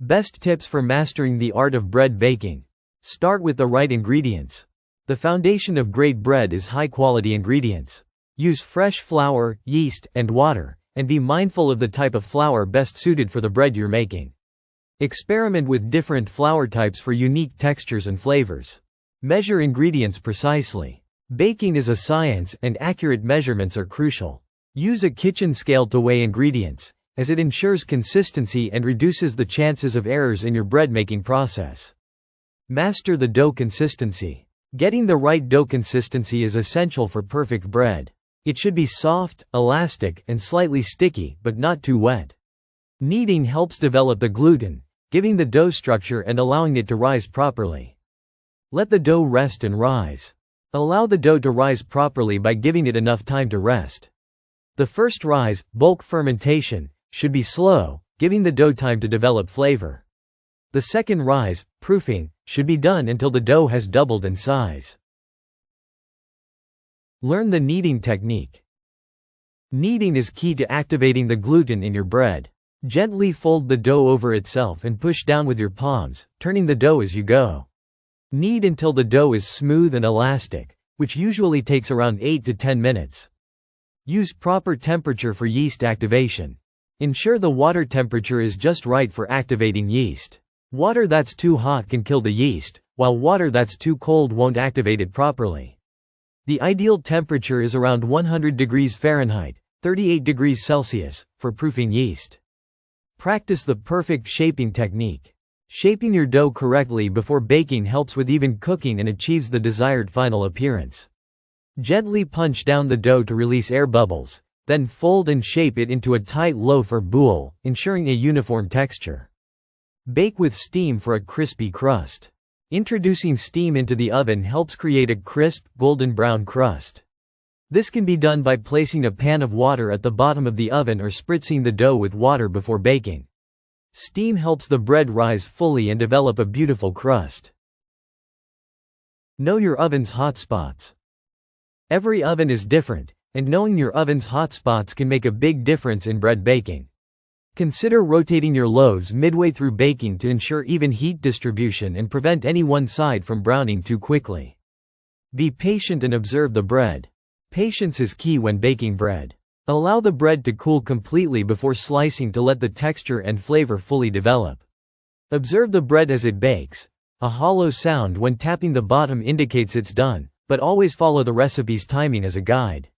Best tips for mastering the art of bread baking. Start with the right ingredients. The foundation of great bread is high-quality ingredients. Use fresh flour, yeast, and water, and be mindful of the type of flour best suited for the bread you're making. Experiment with different flour types for unique textures and flavors. Measure ingredients precisely. Baking is a science, and accurate measurements are crucial. Use a kitchen scale to weigh ingredients, as it ensures consistency and reduces the chances of errors in your bread-making process. Master the dough consistency. Getting the right dough consistency is essential for perfect bread. It should be soft, elastic, and slightly sticky, but not too wet. Kneading helps develop the gluten, giving the dough structure and allowing it to rise properly. Let the dough rest and rise. Allow the dough to rise properly by giving it enough time to rest. The first rise, bulk fermentation, should be slow, giving the dough time to develop flavor. The second rise, proofing, should be done until the dough has doubled in size. Learn the kneading technique. Kneading is key to activating the gluten in your bread. Gently fold the dough over itself and push down with your palms, turning the dough as you go. Knead until the dough is smooth and elastic, which usually takes around 8 to 10 minutes. Use proper temperature for yeast activation. Ensure the water temperature is just right for activating yeast. Water that's too hot can kill the yeast, while water that's too cold won't activate it properly. The ideal temperature is around 100 degrees Fahrenheit, 38 degrees Celsius, for proofing yeast. Practice the perfect shaping technique. Shaping your dough correctly before baking helps with even cooking and achieves the desired final appearance. Gently punch down the dough to release air bubbles, then fold and shape it into a tight loaf or boule, ensuring a uniform texture. Bake with steam for a crispy crust. Introducing steam into the oven helps create a crisp, golden brown crust. This can be done by placing a pan of water at the bottom of the oven or spritzing the dough with water before baking. Steam helps the bread rise fully and develop a beautiful crust. Know your oven's hotspots. Every oven is different, and knowing your oven's hotspots can make a big difference in bread baking. Consider rotating your loaves midway through baking to ensure even heat distribution and prevent any one side from browning too quickly. Be patient and observe the bread. Patience is key when baking bread. Allow the bread to cool completely before slicing to let the texture and flavor fully develop. Observe the bread as it bakes. A hollow sound when tapping the bottom indicates it's done, but always follow the recipe's timing as a guide.